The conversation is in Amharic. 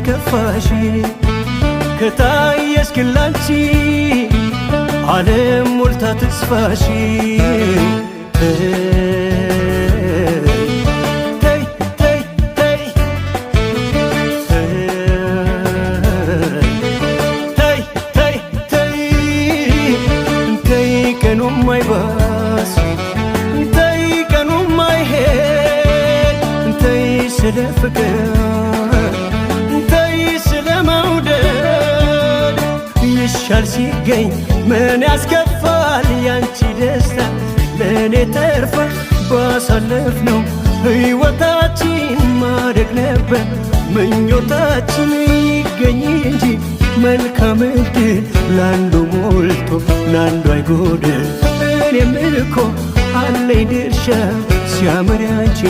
ያስከፋሽ ከታየሽ ግን ላንቺ ዓለም ሞልታ ተስፋሽ ስለ ፍቅር ተይ ስለ መውደድ ይሻል ሲገኝ ምን ያስከፋል ያንቺ ደስታ ለኔ ተርፋ ባሳለፍነው ሕይወታችን ማደግ ነበር ምኞታችን ይገኝ እንጂ መልካም ዕድል ላንዱ ሞልቶ ላንዱ አይጎድል እኔም እኮ አለኝ ድርሻ ሲያምር ያንቺ